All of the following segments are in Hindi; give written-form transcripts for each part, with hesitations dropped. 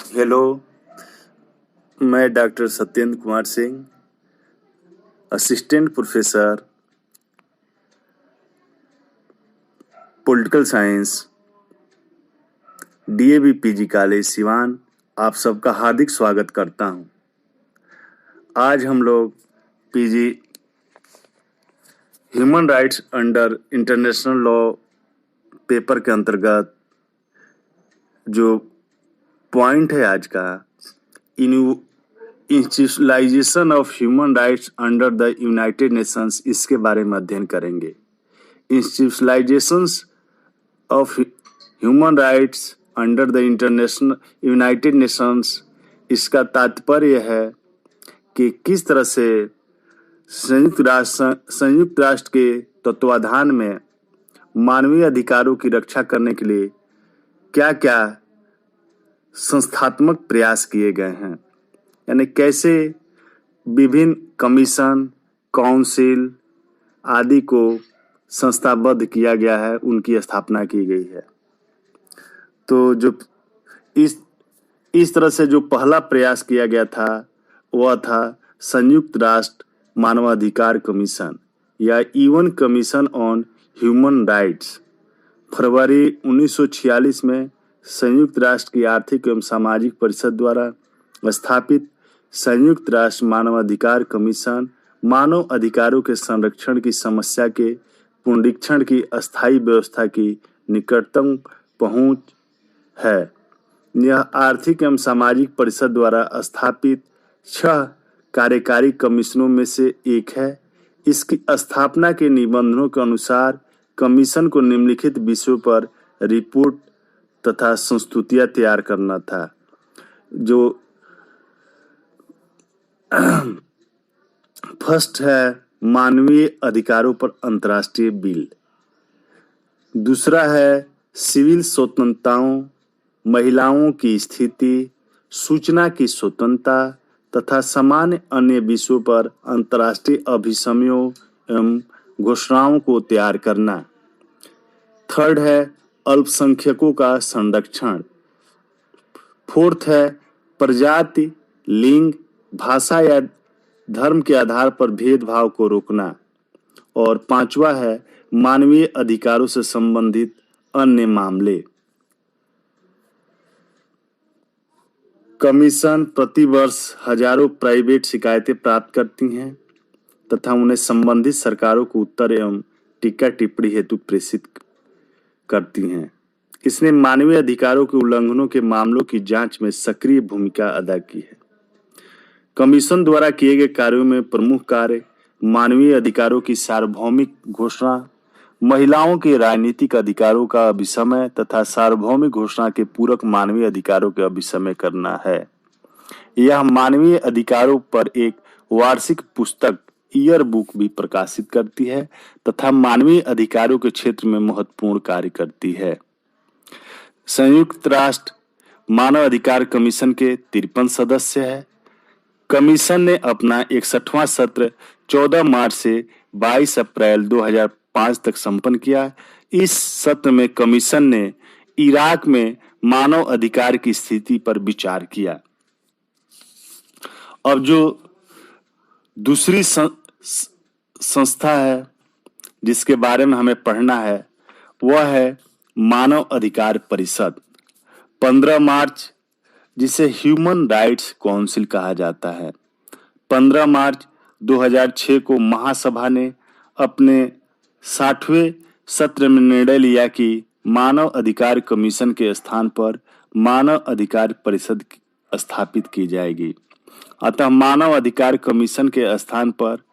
हेलो, मैं doctor Satyendra Kumar Singh, assistant professor political science, DAV PG college Siwan, आप सबका हार्दिक स्वागत करता हूं। आज हम लोग PG human rights under international law paper के अंतर्गत जो पॉइंट है आज का, institutionalisation of human rights under the United Nations, इसके बारे में अध्ययन करेंगे। Institutionalisations of human rights under the international United Nations, इसका तात्पर्य है कि किस तरह से संयुक्त राष्ट्र के तत्वाधान में मानवीय अधिकारों की रक्षा करने के लिए क्या क्या संस्थात्मक प्रयास किए गए हैं, यानी कैसे विभिन्न कमीशन, काउंसिल आदि को संस्थाबद्ध किया गया है, उनकी स्थापना की गई है। तो जो इस तरह से जो पहला प्रयास किया गया था वह था संयुक्त राष्ट्र मानवाधिकार कमीशन या UN commission on human rights. फरवरी 1946 में संयुक्त राष्ट्र की आर्थिक एवं सामाजिक परिषद द्वारा स्थापित संयुक्त राष्ट्र मानवाधिकार कमीशन मानव अधिकारों के संरक्षण की समस्या के पुनरीक्षण की अस्थायी व्यवस्था की निकटतम पहुंच है। यह आर्थिक एवं सामाजिक परिषद द्वारा स्थापित 6 कार्यकारी कमीशनों में से एक है। इसकी स्थापना के निबंधों के अनुसार कमीशन को निम्नलिखित विषयों पर रिपोर्ट तथा संस्तुतियां तैयार करना था। जो फर्स्ट है मानवीय अधिकारों पर अंतर्राष्ट्रीय बिल, दूसरा है सिविल स्वतंत्रताओं, महिलाओं की स्थिति, सूचना की स्वतंत्रता तथा सामान्य अन्य विषयों पर अंतर्राष्ट्रीय अभिसमयों एवं घोषणाओं को तैयार करना। थर्ड है अल्पसंख्यकों का संरक्षण। फोर्थ है प्रजाति, लिंग, भाषा या धर्म के आधार पर भेदभाव को रोकना। और पांचवा है मानवीय अधिकारों से संबंधित अन्य मामले। कमीशन प्रतिवर्ष हजारों प्राइवेट शिकायतें प्राप्त करती हैं तथा उन्हें संबंधित सरकारों को उत्तर एवं टीका टिप्पणी हेतु प्रेषित करती हैं। इसने मानवीय अधिकारों के उल्लंघनों के मामलों की जांच में सक्रिय भूमिका अदा की है। कमीशन द्वारा किए गए कार्यों में प्रमुख कार्य मानवीय अधिकारों की सार्वभौमिक घोषणा, महिलाओं के राजनीतिक अधिकारों का अभिसमय तथा सार्वभौमिक घोषणा के पूरक मानवीय अधिकारों के अभिसमय करना है। यह मानवीय अधिकारों पर एक वार्षिक पुस्तक ईयर बुक भी प्रकाशित करती है तथा मानवीय अधिकारों के क्षेत्र में महत्वपूर्ण कार्य करती है। संयुक्त राष्ट्र मानव अधिकार कमीशन के 53 सदस्य हैं। कमीशन ने अपना 61वां सत्र 14 मार्च से 22 अप्रैल 2005 तक संपन्न किया। इस सत्र में कमीशन ने इराक में मानव अधिकार की स्थिति पर विचार किया। अब जो दूसरी संस्था है जिसके बारे में हमें पढ़ना है वह है मानव अधिकार परिषद। 15 मार्च, जिसे ह्यूमन राइट्स काउंसिल कहा जाता है, 15 मार्च 2006 को महासभा ने अपने 60वें सत्र में निर्णय लिया कि मानव अधिकार कमीशन के स्थान पर मानव अधिकार परिषद स्थापित की जाएगी। अतः मानव अधिकार कमीशन के स्थान पर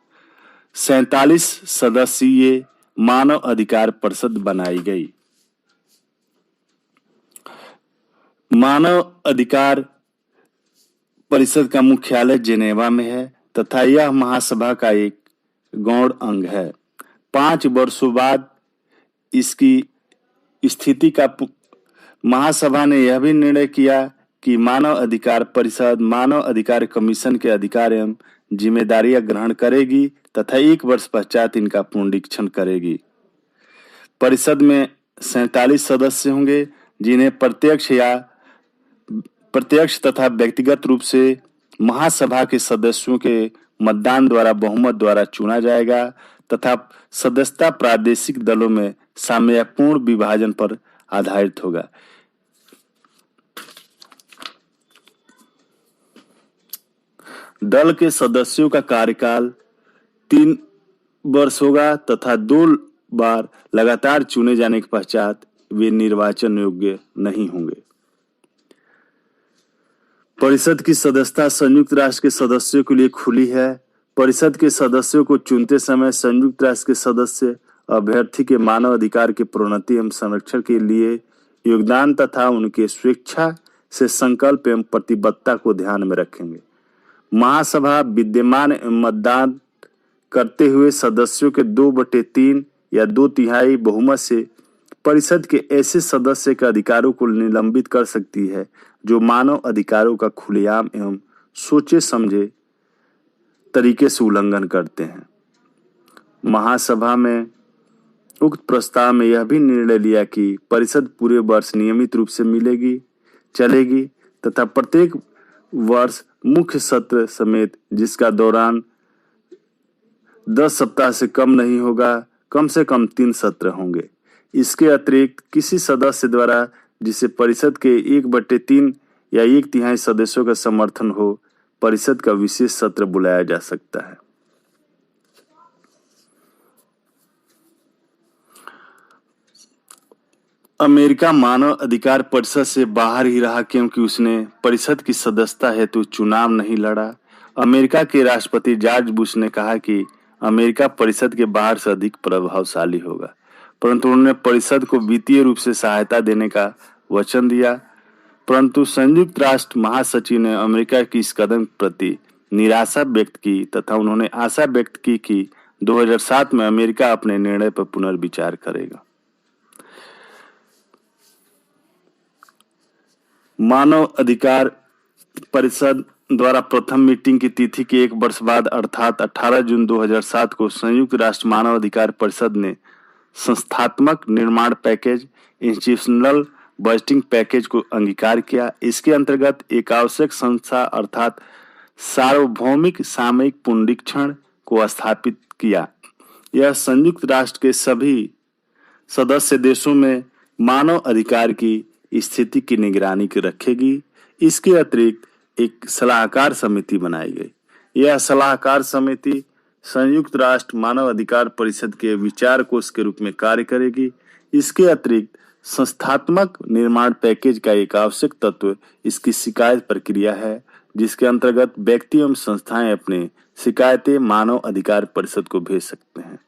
47 सदस्यीय मानव अधिकार परिषद बनाई गई। मानव अधिकार परिषद का मुख्यालय जेनेवा में है तथा यह महासभा का एक गौण अंग है। 5 वर्षों बाद इसकी स्थिति का महासभा ने यह भी निर्णय किया कि मानव अधिकार परिषद मानव अधिकार कमीशन के अधिकार एवं जिम्मेदारियां ग्रहण करेगी तथा 1 वर्ष पश्चात इनका पुनरीक्षण करेगी। परिषद में 47 सदस्य होंगे जिन्हें प्रत्यक्ष या प्रत्यक्ष तथा व्यक्तिगत रूप से महासभा के सदस्यों के मतदान द्वारा बहुमत द्वारा चुना जाएगा तथा सदस्यता प्रादेशिक दलों में सामयपूर्ण विभाजन पर आधारित होगा। दल के सदस्यों का कार्यकाल 3 वर्ष होगा तथा 2 बार लगातार चुने जाने के पश्चात वे निर्वाचन योग्य नहीं होंगे। परिषद की सदस्यता संयुक्त राष्ट्र के सदस्यों के लिए खुली है। परिषद के सदस्यों को चुनते समय संयुक्त राष्ट्र के सदस्य अभ्यर्थी के मानव अधिकार के प्रोन्नति एवं संरक्षण के लिए योगदान तथा उनके स्वेच्छा से संकल्प एवं प्रतिबद्धता को ध्यान में रखेंगे। महासभा विद्यमान एवं मतदान करते हुए सदस्यों के 2/3 या 2/3 बहुमत से परिषद के ऐसे सदस्य के अधिकारों को निलंबित कर सकती है जो मानव अधिकारों का खुलेआम एवं सोचे समझे तरीके से उल्लंघन करते हैं। महासभा में उक्त प्रस्ताव में यह भी निर्णय लिया कि परिषद पूरे वर्ष नियमित रूप से चलेगी तथा प्रत्येक वर्ष मुख्य सत्र समेत जिसका दौरान 10 सप्ताह से कम नहीं होगा, कम से कम 3 सत्र होंगे। इसके अतिरिक्त किसी सदस्य द्वारा जिसे परिषद के 1/3 या 1/3 सदस्यों का समर्थन हो, परिषद का विशेष सत्र बुलाया जा सकता है। अमेरिका मानव अधिकार परिषद से बाहर ही रहा क्योंकि उसने परिषद की सदस्यता हेतु चुनाव नहीं लड़ा। अमेरिका के राष्ट्रपति जॉर्ज बुश ने कहा कि अमेरिका परिषद के बाहर से अधिक प्रभावशाली होगा, परंतु उन्होंने परिषद को वित्तीय रूप से सहायता देने का वचन दिया। परंतु संयुक्त राष्ट्र महासचिव ने अमेरिका की इस कदम प्रति निराशा व्यक्त की तथा उन्होंने आशा व्यक्त की कि 2007 में अमेरिका अपने निर्णय पर पुनर्विचार करेगा। मानव अधिकार परिषद द्वारा प्रथम मीटिंग की तिथि के 1 वर्ष बाद अर्थात 18 जून 2007 को संयुक्त राष्ट्र मानव अधिकार परिषद ने संस्थात्मक निर्माण पैकेज इंस्टीट्यूशनल बजटिंग पैकेज को अंगीकार किया। इसके अंतर्गत एक आवश्यक संस्था अर्थात सार्वभौमिक सामयिक पुनरीक्षण को स्थापित किया। यह संयुक्त राष्ट्र के सभी सदस्य देशों में मानव अधिकार की स्थिति की निगरानी रखेगी। इसके अतिरिक्त एक सलाहकार समिति बनाई गई। यह सलाहकार समिति संयुक्त राष्ट्र मानव अधिकार परिषद के विचार कोष के रूप में कार्य करेगी। इसके अतिरिक्त संस्थात्मक निर्माण पैकेज का एक आवश्यक तत्व इसकी शिकायत प्रक्रिया है, जिसके अंतर्गत व्यक्ति एवं संस्थाएं अपने शिकायतें मानव अधिकार परिषद को भेज सकते हैं।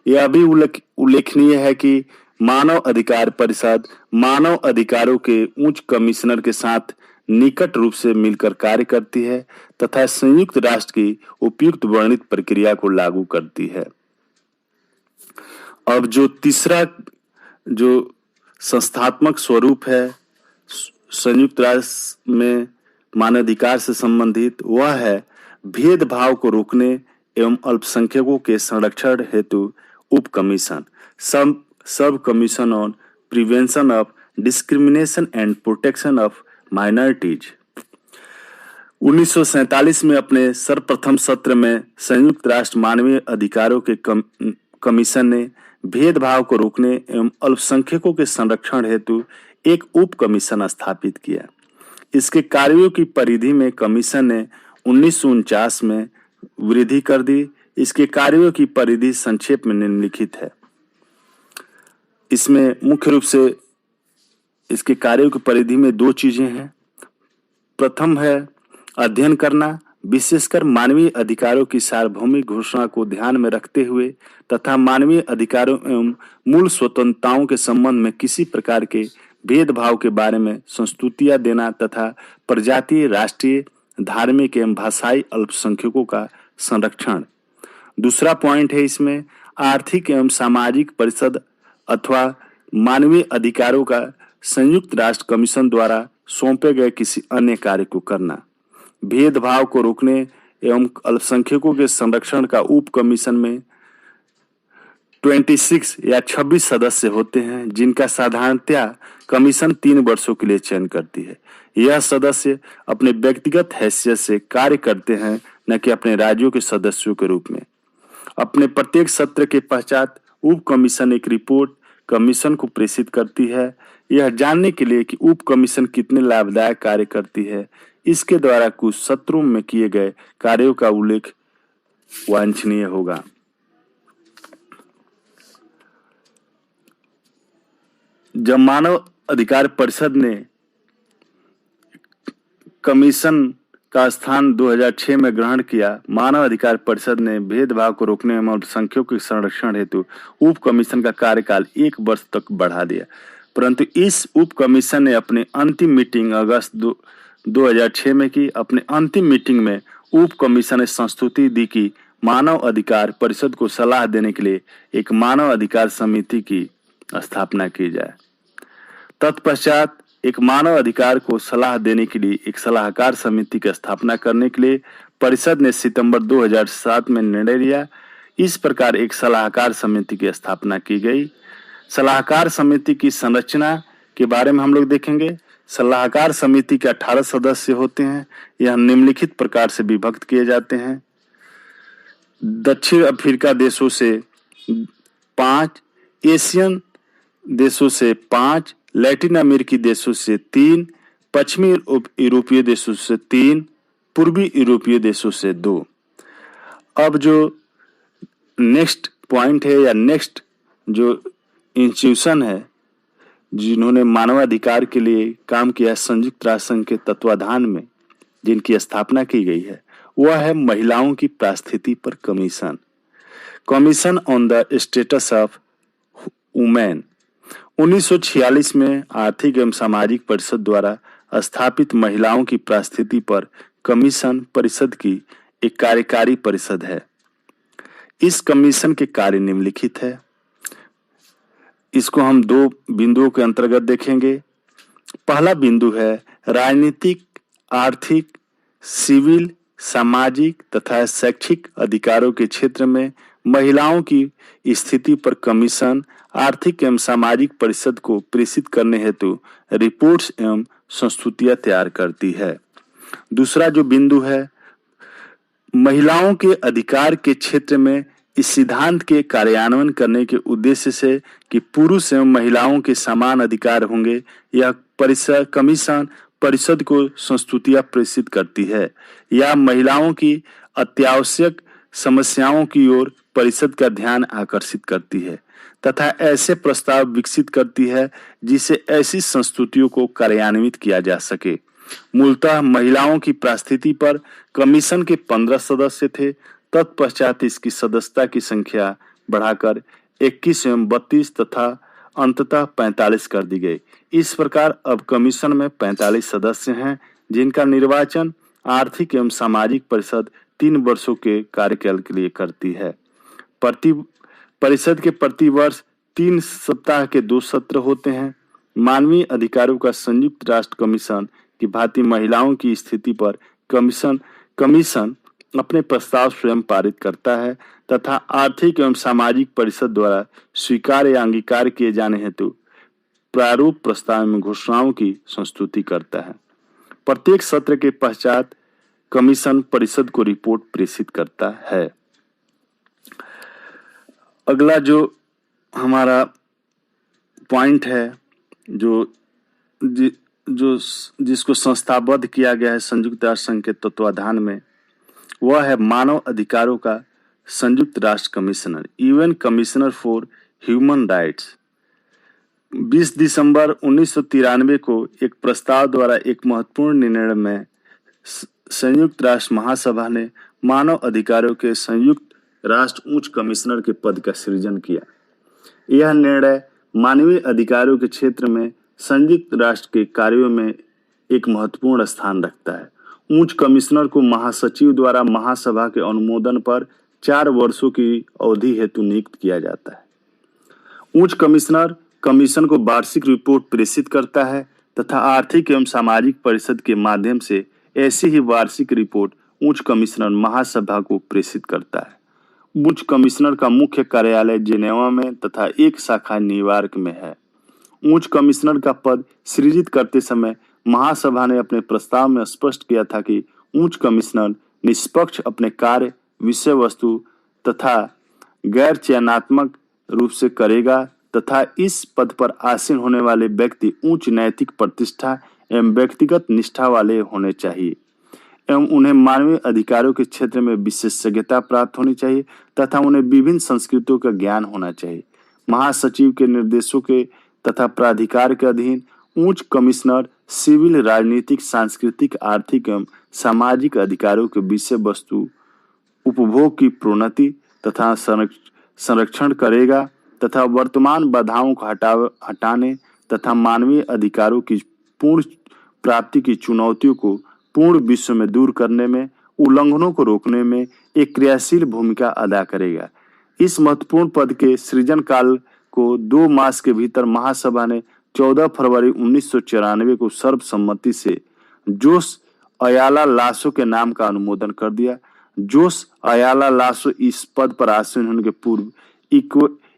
यह भी उल्लेखनीय है कि मानव अधिकार परिषद मानव अधिकारों के उच्च कमिश्नर के साथ निकट रूप से मिलकर कार्य करती है तथा संयुक्त राष्ट्र की उपयुक्त वर्णित प्रक्रिया को लागू करती है। अब जो तीसरा जो संस्थात्मक स्वरूप है संयुक्त राष्ट्र में मानवाधिकार से संबंधित, वह है भेदभाव को रोकने एवं अल्पसंख्यकों के संरक्षण हेतु उप कमीशन सब commission on prevention of discrimination and protection of minorities. 1947 में अपने सर्वप्रथम सत्र में संयुक्त राष्ट्र मानवीय अधिकारों के कमीशन ने भेदभाव को रोकने एवं अल्पसंख्यकों के संरक्षण हेतु एक उप कमीशन स्थापित किया। इसके कार्यों की परिधि में कमीशन ने 1949 में वृद्धि कर दी। इसके कार्यों की परिधि संक्षेप में निम्नलिखित है। इसमें मुख्य रूप से इसके कार्यों की परिधि में 2 चीजें हैं। प्रथम है अध्ययन करना, विशेषकर मानवीय अधिकारों की सार्वभौमिक घोषणा को ध्यान में रखते हुए तथा मानवीय अधिकारों एवं मूल स्वतंत्रताओं के संबंध में किसी प्रकार के भेदभाव के बारे में संस्तुतियां देना तथा प्रजातीय, राष्ट्रीय, धार्मिक एवं भाषाई अल्पसंख्यकों का संरक्षण। दूसरा पॉइंट है इसमें आर्थिक एवं सामाजिक परिषद अथवा मानवीय अधिकारों का संयुक्त राष्ट्र कमीशन द्वारा सौंपे गए किसी अन्य कार्य को करना। भेदभाव को रोकने एवं अल्पसंख्यकों के संरक्षण का उप कमीशन में 26 या 26 सदस्य होते हैं, जिनका साधारणतया कमीशन 3 वर्षों के लिए चयन करती है। यह सदस्य अपने व्यक्तिगत हैसियत से कार्य करते हैं, न कि अपने राज्यों के सदस्यों के रूप में। अपने प्रत्येक सत्र के पश्चात उप कमीशन एक रिपोर्ट कमीशन को प्रेषित करती है, यह जानने के लिए कि उप कमीशन कितने लाभदायक कार्य करती है। इसके द्वारा कुछ सत्रों में किए गए कार्यों का उल्लेख वांछनीय होगा। जब मानव अधिकार परिषद ने कमीशन का स्थान 2006 में ग्रहण किया, मानव अधिकार परिषद ने भेदभाव को रोकने एवं अल्पसंख्यकों के संरक्षण हेतु उप कमीशन का कार्यकाल 1 वर्ष तक बढ़ा दिया। परंतु इस उप कमीशन ने अपनी अंतिम मीटिंग अगस्त 2006 में की। अपने अंतिम मीटिंग में उप कमीशन ने संस्तुति दी कि मानव अधिकार परिषद को सलाह देने के लिए एक मानव अधिकार समिति की स्थापना की जाए। तत्पश्चात एक मानव अधिकार को सलाह देने के लिए एक सलाहकार समिति की स्थापना करने के लिए परिषद ने सितंबर 2007 में निर्णय लिया। इस प्रकार एक सलाहकार समिति की स्थापना की गई। सलाहकार समिति की संरचना के बारे में हम लोग देखेंगे। सलाहकार समिति के 18 सदस्य होते हैं। यह निम्नलिखित प्रकार से विभक्त किए जाते हैं। दक्षिण अफ्रीका देशों से 5, एशियन देशों से 5, लैटिन अमेरिकी देशों से 3, पश्चिमी यूरोपीय देशों से 3, पूर्वी यूरोपीय देशों से 2। अब जो नेक्स्ट पॉइंट है या नेक्स्ट जो इंस्टीट्यूशन है जिन्होंने मानवाधिकार के लिए काम किया संयुक्त राष्ट्र संघ के तत्वाधान में, जिनकी स्थापना की गई है, वह है महिलाओं की परिस्थिति पर commission. Commission on the status of women 1946 में आर्थिक एवं सामाजिक परिषद द्वारा स्थापित महिलाओं की परिस्थिति पर कमीशन परिषद की एक कार्यकारी परिषद है। इस कमीशन के कार्य निम्नलिखित है। इसको हम 2 बिंदुओं के अंतर्गत देखेंगे। पहला बिंदु है राजनीतिक, आर्थिक, सिविल, सामाजिक तथा शैक्षिक अधिकारों के क्षेत्र में महिलाओं की स्थिति पर कमीशन आर्थिक एवं सामाजिक परिषद को प्रेषित करने हेतु रिपोर्ट्स एवं संस्तुतियां तैयार करती है। दूसरा जो बिंदु है महिलाओं के अधिकार के क्षेत्र में इस सिद्धांत के कार्यान्वयन करने के उद्देश्य से कि पुरुष एवं महिलाओं के समान अधिकार होंगे, यह परिषद कमीशन परिषद को संस्तुतियां प्रेषित करती है या महिलाओं की अत्यावश्यक समस्याओं की ओर परिषद का ध्यान आकर्षित करती है तथा ऐसे प्रस्ताव विकसित करती है जिससे ऐसी संस्तुतियों को कार्यान्वित किया जा सके। मूलतः महिलाओं की परिस्थिति पर कमीशन के 15 सदस्य थे। तत्पश्चात इसकी सदस्यता की संख्या बढ़ाकर 21 एवं 32 तथा अंततः 45 कर दी गई। इस प्रकार अब कमीशन में 45 सदस्य हैं, जिनका निर्वाचन आर्थिक एवं सामाजिक परिषद 3 वर्षों के कार्यकाल के लिए करती है। परिषद के प्रति वर्ष 3 सप्ताह के 2 सत्र होते हैं। मानवीय अधिकारों का संयुक्त राष्ट्र कमीशन की भांति महिलाओं की स्थिति पर कमीशन अपने प्रस्ताव स्वयं पारित करता है तथा आर्थिक एवं सामाजिक परिषद द्वारा स्वीकार या अंगीकार किए जाने हेतु प्रारूप प्रस्ताव में घोषणाओं की संस्तुति करता है। प्रत्येक सत्र के पश्चात कमीशन परिषद को रिपोर्ट प्रेषित करता है। अगला जो हमारा पॉइंट है जिसको संस्थाबद्ध किया गया है संयुक्त राष्ट्र संघ के तत्वाधान में, वह है मानव अधिकारों का संयुक्त राष्ट्र commissioner, UN commissioner for human rights. 20 दिसंबर 1993 को एक प्रस्ताव द्वारा एक महत्वपूर्ण निर्णय में संयुक्त राष्ट्र महासभा ने मानव अधिकारों के संयुक्त राष्ट्र उच्च कमिश्नर के पद का सृजन किया। यह निर्णय मानवीय अधिकारों के क्षेत्र में संयुक्त राष्ट्र के कार्यों में एक महत्वपूर्ण स्थान रखता है। उच्च कमिश्नर को महासचिव द्वारा महासभा के अनुमोदन पर 4 वर्षों की अवधि हेतु नियुक्त किया जाता है। उच्च कमिश्नर कमीशन को वार्षिक रिपोर्ट प्रेषित करता है तथा आर्थिक एवं सामाजिक परिषद के माध्यम से ऐसी ही वार्षिक रिपोर्ट उच्च कमिश्नर महासभा को प्रेषित करता है। उच्च कमिश्नर का मुख्य कार्यालय जिनेवा में तथा एक शाखा न्यूयॉर्क में है। उच्च कमिश्नर का पद सृजित करते समय महासभा ने अपने प्रस्ताव में स्पष्ट किया था कि उच्च कमिश्नर निष्पक्ष अपने कार्य, विषय वस्तु तथा गैर चयनात्मक रूप से करेगा तथा इस पद पर आसीन होने वाले व्यक्ति उच्च नैतिक प्रतिष्ठा एवं व्यक्तिगत निष्ठा वाले होने चाहिए एवं उन्हें मानवीय अधिकारों के क्षेत्र में विशेषज्ञता प्राप्त होनी चाहिए तथा उन्हें विभिन्न संस्कृतियों का ज्ञान होना चाहिए। महासचिव के निर्देशों के तथा प्राधिकार के अधीन उच्च कमिश्नर सिविल, राजनीतिक, सांस्कृतिक, आर्थिक एवं सामाजिक अधिकारों के विषय वस्तु, उपभोग की प्रोन्नति तथा संरक्षण करेगा तथा वर्तमान बाधाओं को हटाने तथा मानवीय अधिकारों की पूर्ण प्राप्ति की चुनौतियों को पूर्ण विश्व में दूर करने में, उल्लंघनों को रोकने में एक क्रियाशील भूमिका अदा करेगा। इस महत्वपूर्ण पद के सृजन काल को 2 मास के भीतर महासभा ने 14 फरवरी 1994 को सर्वसम्मति से जोस अयाला लासो के नाम का अनुमोदन कर दिया। जोस अयाला लासो इस पद पर आसीन होने के पूर्व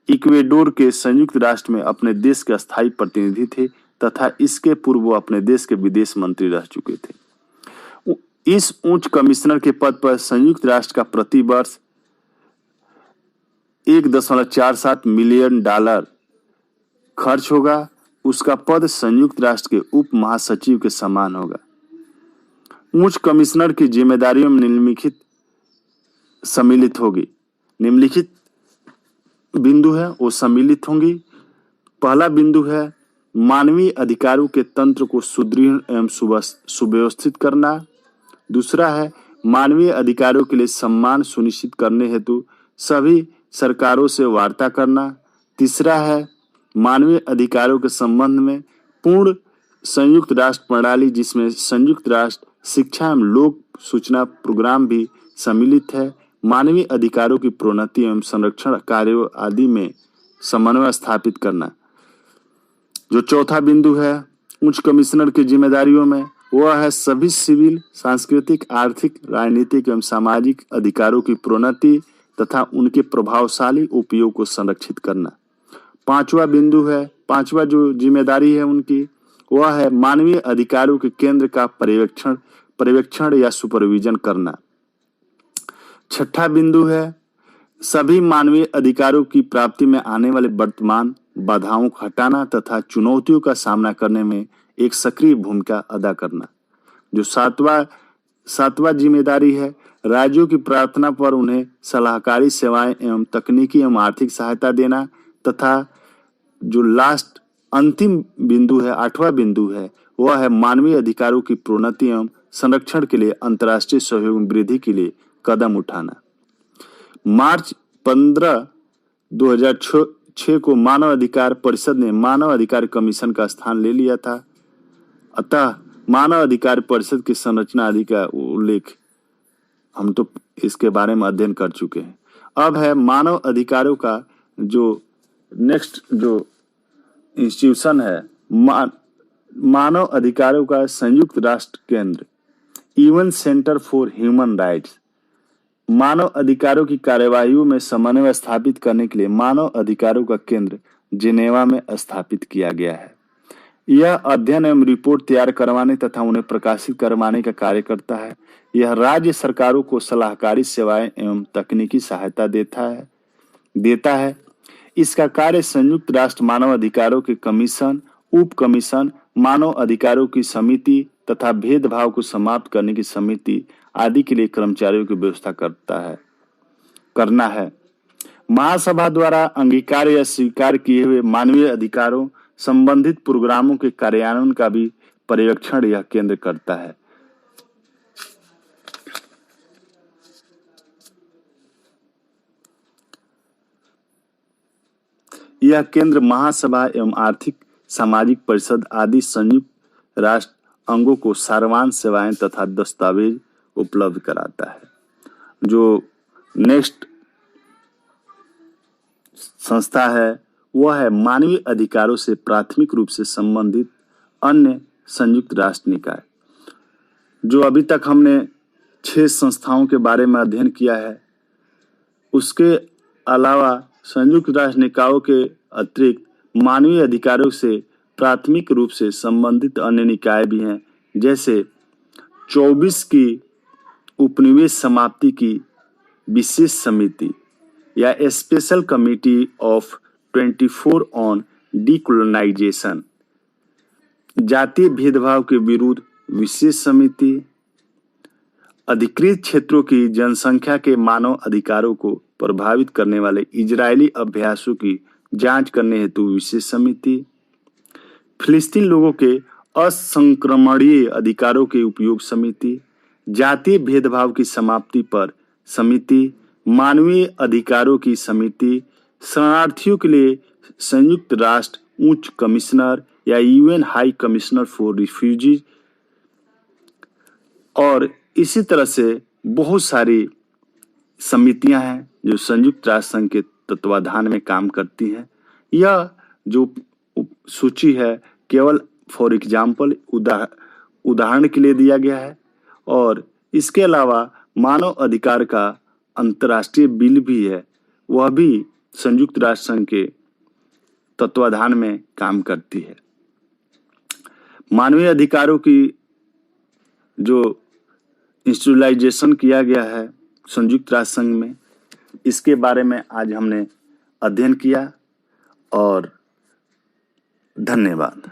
इक्वेडोर के संयुक्त राष्ट्र में अपने देश के स्थायी प्रतिनिधि थे तथा इसके पूर्व वो अपने देश के विदेश मंत्री रह चुके थे। इस उच्च कमिश्नर के पद पर संयुक्त राष्ट्र का प्रति वर्ष $1.47 मिलियन खर्च होगा। उसका पद संयुक्त राष्ट्र के उप महासचिव के समान होगा। उच्च कमिश्नर की जिम्मेदारियों में निम्नलिखित सम्मिलित होगी। निम्नलिखित बिंदु है वो सम्मिलित होंगी। पहला बिंदु है मानवीय अधिकारों के तंत्र को सुदृढ़ एवं सुव्यवस्थित करना। दूसरा है मानवीय अधिकारों के लिए सम्मान सुनिश्चित करने हेतु सभी सरकारों से वार्ता करना। तीसरा है मानवीय अधिकारों के संबंध में पूर्ण संयुक्त राष्ट्र प्रणाली जिसमें संयुक्त राष्ट्र शिक्षा एवं लोक सूचना प्रोग्राम भी सम्मिलित है। मानवीय अधिकारों की प्रोन्नति एवं संरक्षण कार्यों आदि में समन्वय स्थापित करना। जो चौथा बिंदु है उच्च कमिश्नर की जिम्मेदारियों में वह है सभी सिविल, सांस्कृतिक, आर्थिक, राजनीतिक एवं सामाजिक अधिकारों की प्रोन्नति तथा उनके प्रभावशाली उपयोग को संरक्षित करना। पांचवा जो जिम्मेदारी है उनकी वह है मानवीय अधिकारों के केंद्र का पर्यवेक्षण या सुपरविजन करना। छठा बिंदु है सभी मानवीय अधिकारों की प्राप्ति में आने वाले वर्तमान बाधाओं को हटाना तथा चुनौतियों का सामना करने में एक सक्रिय भूमिका अदा करना। जो सातवां जिम्मेदारी है राज्यों की प्रार्थना पर उन्हें सलाहकारी सेवाएं एवं तकनीकी एवं आर्थिक सहायता देना तथा जो अंतिम बिंदु है 8वां बिंदु है वह है मानवीय अधिकारों की प्रोन्नति एवं संरक्षण के लिए अंतर्राष्ट्रीय सहयोग में वृद्धि के लिए कदम उठाना। मार्च 15, 2006 को मानव अधिकार परिषद ने मानव अधिकार कमीशन का स्थान ले लिया था। अतः मानव अधिकार परिषद की संरचना आदि का उल्लेख हम तो इसके बारे में अध्ययन कर चुके हैं। अब है मानव अधिकारों का जो नेक्स्ट जो इंस्टीट्यूशन है मानव अधिकारों का संयुक्त राष्ट्र केंद्र UN centre for human rights. मानव अधिकारों की कार्यवाहियों में समन्वय स्थापित करने के लिए मानव अधिकारों का केंद्र जिनेवा में स्थापित किया गया है। यह अध्ययन एवं रिपोर्ट तैयार करवाने तथा उन्हें प्रकाशित करवाने का कार्य करता है। यह राज्य सरकारों को सलाहकारी सेवाएं एवं तकनीकी सहायता देता है। इसका कार्य संयुक्त राष्ट्र मानव अधिकारों के कमीशन, उप कमीशन, मानव अधिकारों की समिति तथा भेदभाव को समाप्त करने की समिति आदि के लिए कर्मचारियों की व्यवस्था करना है। महासभा द्वारा अंगीकार या स्वीकार किए हुए मानवीय अधिकारों संबंधित प्रोग्रामों के कार्यान्वयन का भी पर्यवेक्षण यह केंद्र करता है। यह केंद्र महासभा एवं आर्थिक सामाजिक परिषद आदि संयुक्त राष्ट्र अंगों को सार्वजनिक सेवाएं तथा दस्तावेज उपलब्ध कराता है। जो नेक्स्ट संस्था है वह है मानवीय अधिकारों से प्राथमिक रूप से संबंधित अन्य संयुक्त राष्ट्र निकाय। जो अभी तक हमने 6 संस्थाओं के बारे में अध्ययन किया है उसके अलावा संयुक्त राष्ट्र निकायों के अतिरिक्त मानवीय अधिकारों से प्राथमिक रूप से संबंधित अन्य निकाय भी हैं, जैसे 24 की उपनिवेश समाप्ति की विशेष समिति या special committee of 24 on decolonisation, जातीय भेदभाव के विरुद्ध विशेष समिति, अधिकृत क्षेत्रों की जनसंख्या के मानव अधिकारों को प्रभावित करने वाले इजरायली अभ्यासों की जांच करने हेतु विशेष समिति, फिलिस्तीन लोगों के असंक्रमणीय अधिकारों के उपयोग समिति, जातीय भेदभाव की समाप्ति पर समिति, मानवीय अधिकारों की समिति, शरणार्थियों के लिए संयुक्त राष्ट्र उच्च कमिश्नर या UN high commissioner for refugees, और इसी तरह से बहुत सारी समितियां हैं जो संयुक्त राष्ट्र संघ के तत्वाधान में काम करती हैं। यह जो सूची है केवल फॉर एग्जाम्पल उदाहरण के लिए दिया गया है, और इसके अलावा मानव अधिकार का अंतर्राष्ट्रीय बिल भी है, वह भी संयुक्त राष्ट्र संघ के तत्वाधान में काम करती है। मानवीय अधिकारों की जो इंस्टीट्यूशनलाइजेशन किया गया है संयुक्त राष्ट्र संघ में, इसके बारे में आज हमने अध्ययन किया, और धन्यवाद।